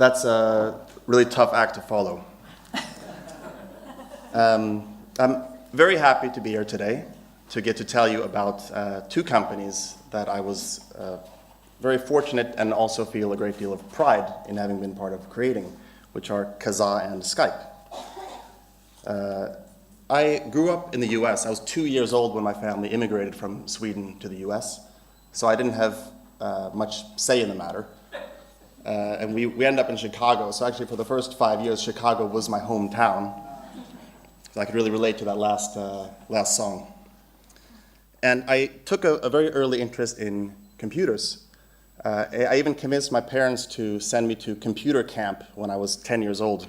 That's a really tough act to follow. I'm very happy to be here today to get to tell you about two companies that I was very fortunate and also feel a great deal of pride in having been part of creating, which are Kazaa and Skype. I grew up in the US. I was 2 years old when my family immigrated from Sweden to the US, so I didn't have much say in the matter. And we ended up in Chicago, so actually for the first 5 years, Chicago was my hometown. So I could really relate to that last song. And I took a very early interest in computers. I even convinced my parents to send me to computer camp when I was 10 years old.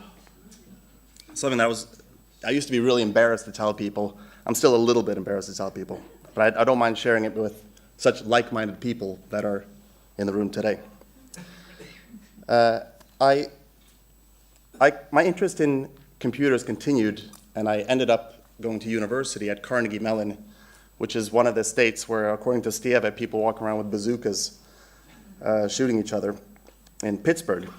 Something that I used to be really embarrassed to tell people. I'm still a little bit embarrassed to tell people, but I don't mind sharing it with such like-minded people that are in the room today. My interest in computers continued, and I ended up going to university at Carnegie Mellon, which is one of the states where, according to Steve, people walk around with bazookas shooting each other in Pittsburgh.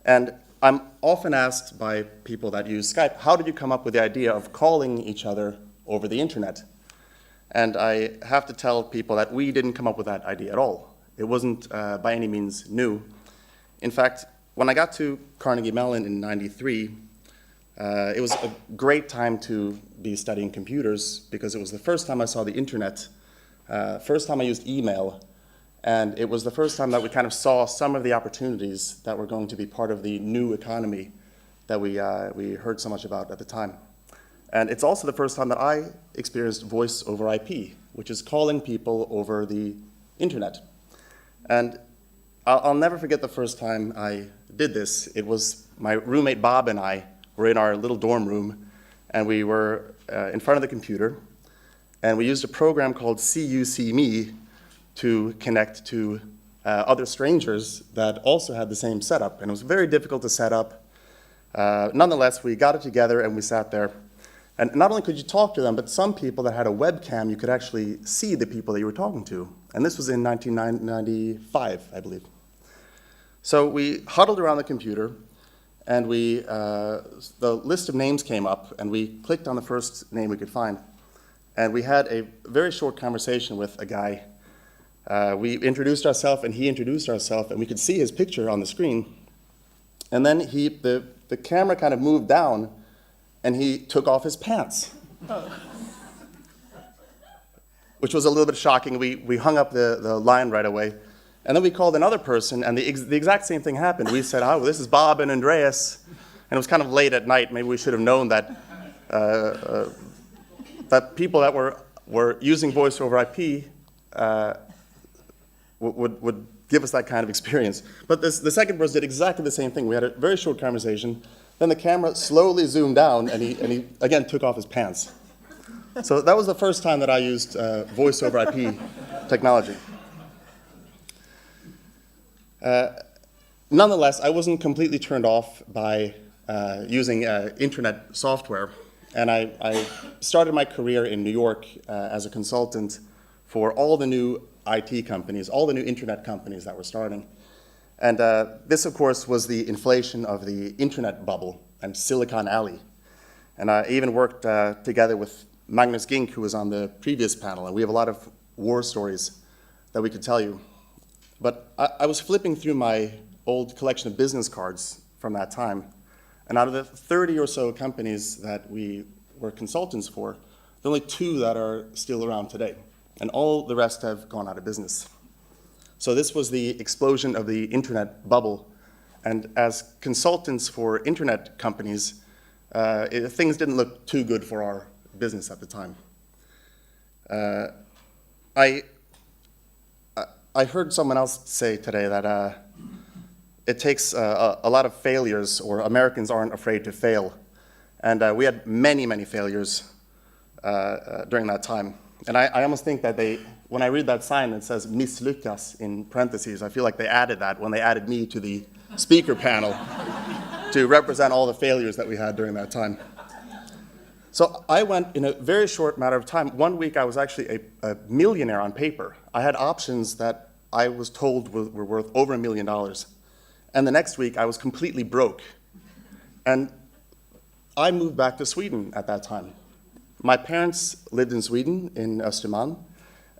And I'm often asked by people that use Skype, how did you come up with the idea of calling each other over the internet? And I have to tell people that we didn't come up with that idea at all. It wasn't by any means new. In fact, when I got to Carnegie Mellon in '93, it was a great time to be studying computers because it was the first time I saw the internet, first time I used email, and it was the first time that we kind of saw some of the opportunities that were going to be part of the new economy that we heard so much about at the time. And it's also the first time that I experienced voice over IP, which is calling people over the internet. And I'll never forget the first time I did this. It was my roommate Bob and I were in our little dorm room, and we were in front of the computer, and we used a program called See You, See Me to connect to other strangers that also had the same setup. And it was very difficult to set up. Nonetheless, we got it together and we sat there. And not only could you talk to them, but some people that had a webcam, you could actually see the people that you were talking to. And this was in 1995, I believe. So we huddled around the computer, and the list of names came up, and we clicked on the first name we could find. And we had a very short conversation with a guy. We introduced ourselves, and he introduced ourselves, and we could see his picture on the screen. And then the camera kind of moved down, and he took off his pants, which was a little bit shocking. We hung up the line right away. And then we called another person, and the exact same thing happened. We said, oh, this is Bob and Andreas. And it was kind of late at night. Maybe we should have known that that people that were using voice over IP would give us that kind of experience. But the second person did exactly the same thing. We had a very short conversation. Then the camera slowly zoomed down, and he again took off his pants. So that was the first time that I used voice over IP technology. Nonetheless, I wasn't completely turned off by using internet software. And I started my career in New York as a consultant for all the new IT companies, all the new internet companies that were starting. And this, of course, was the inflation of the internet bubble and Silicon Alley. And I even worked together with Magnus Gink, who was on the previous panel, and we have a lot of war stories that we could tell you. But I was flipping through my old collection of business cards from that time, and out of the 30 or so companies that we were consultants for, there are only 2 that are still around today, and all the rest have gone out of business. So this was the explosion of the internet bubble, and as consultants for internet companies, things didn't look too good for our business at the time. I heard someone else say today that it takes a lot of failures, or Americans aren't afraid to fail. And we had many, many failures during that time. And I almost think that when I read that sign that says misslyckas in parentheses, I feel like they added that when they added me to the speaker panel to represent all the failures that we had during that time. So I went in a very short matter of time. 1 week I was actually a millionaire on paper. I had options that I was told were worth over $1 million. and the next week I was completely broke. And I moved back to Sweden at that time. My parents lived in Sweden, in Östermalm,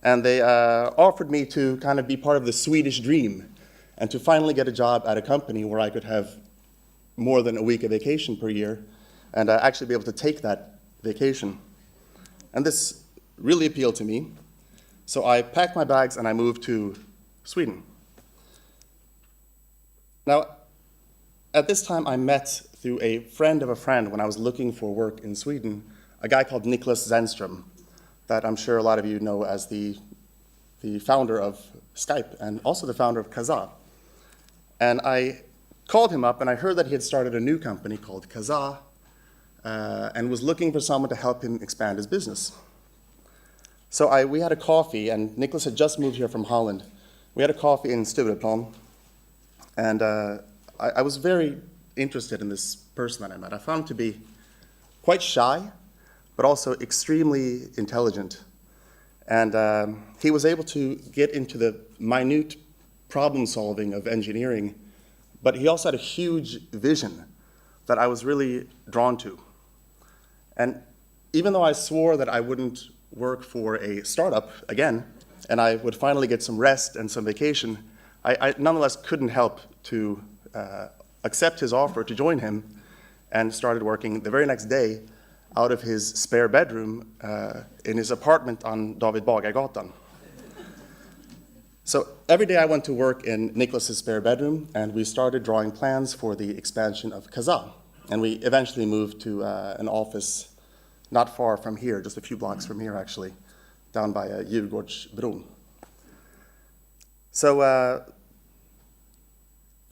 and they offered me to kind of be part of the Swedish dream and to finally get a job at a company where I could have more than a week of vacation per year and actually be able to take that vacation. And this really appealed to me. So I packed my bags and I moved to Sweden. Now, at this time I met through a friend of a friend when I was looking for work in Sweden, a guy called Niklas Zennström, that I'm sure a lot of you know as the founder of Skype and also the founder of Kazaa. And I called him up and I heard that he had started a new company called Kazaa and was looking for someone to help him expand his business. So we had a coffee, and Niklas had just moved here from Holland. We had a coffee in Stureplan, and I was very interested in this person that I met. I found him to be quite shy, but also extremely intelligent. And he was able to get into the minute problem solving of engineering, but he also had a huge vision that I was really drawn to. And even though I swore that I wouldn't work for a startup again, and I would finally get some rest and some vacation, I nonetheless couldn't help to accept his offer to join him, and started working the very next day out of his spare bedroom in his apartment on David Bagargatan. So every day I went to work in Niklas's spare bedroom, and we started drawing plans for the expansion of Kazaa. And we eventually moved to an office not far from here, just a few blocks from here actually, down by Djurgårdsbron. So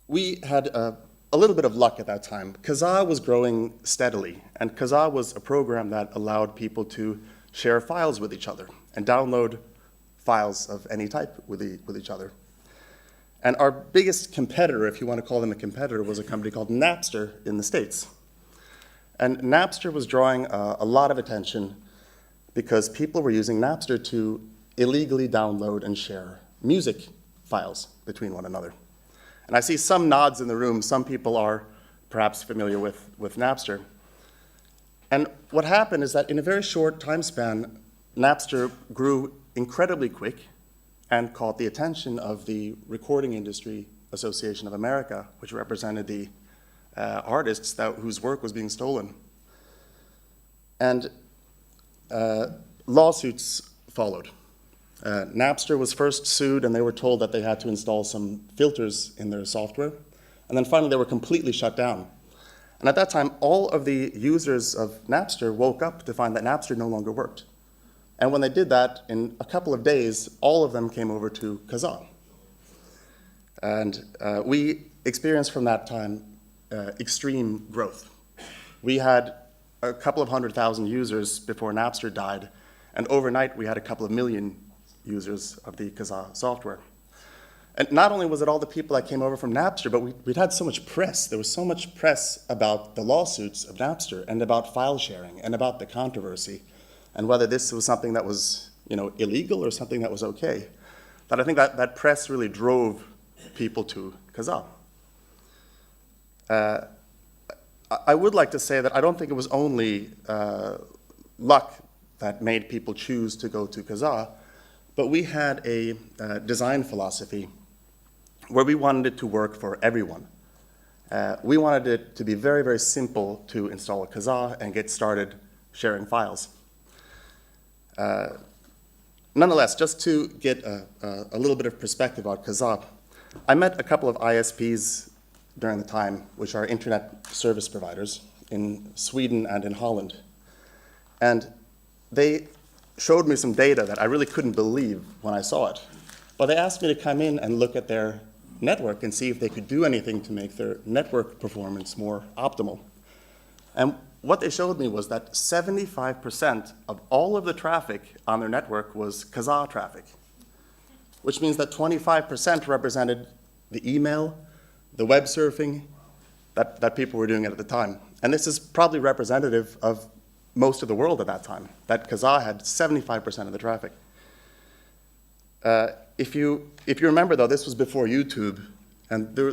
we had a little bit of luck at that time. Kazaa was growing steadily, and Kazaa was a program that allowed people to share files with each other and download files of any type with each other. And our biggest competitor, if you want to call them a competitor, was a company called Napster in the States. And Napster was drawing a lot of attention because people were using Napster to illegally download and share music files between one another. And I see some nods in the room. Some people are perhaps familiar with Napster. And what happened is that in a very short time span, Napster grew incredibly quick and caught the attention of the Recording Industry Association of America, which represented the artists whose work was being stolen. And lawsuits followed. Napster was first sued, and they were told that they had to install some filters in their software. And then finally, they were completely shut down. And at that time, all of the users of Napster woke up to find that Napster no longer worked. And when they did that, in a couple of days, all of them came over to Kazaa. And we experienced from that time extreme growth. We had a couple of 100,000 users before Napster died, and overnight we had a couple of million users of the Kazaa software. And not only was it all the people that came over from Napster, but we'd had so much press. There was so much press about the lawsuits of Napster and about file sharing and about the controversy and whether this was something that was, illegal or something that was okay, that I think that press really drove people to Kazaa. I would like to say that I don't think it was only luck that made people choose to go to Kazaa, but we had a design philosophy where we wanted it to work for everyone. We wanted it to be very, very simple to install a Kazaa and get started sharing files. Nonetheless, just to get a little bit of perspective on Kazaa, I met a couple of ISPs during the time, which are internet service providers in Sweden and in Holland. And they showed me some data that I really couldn't believe when I saw it. But they asked me to come in and look at their network and see if they could do anything to make their network performance more optimal. And what they showed me was that 75% of all of the traffic on their network was Kazaa traffic, which means that 25% represented the email, the web surfing that people were doing at the time. And this is probably representative of most of the world at that time, that Kazaa had 75% of the traffic. If you remember, though, this was before YouTube, and there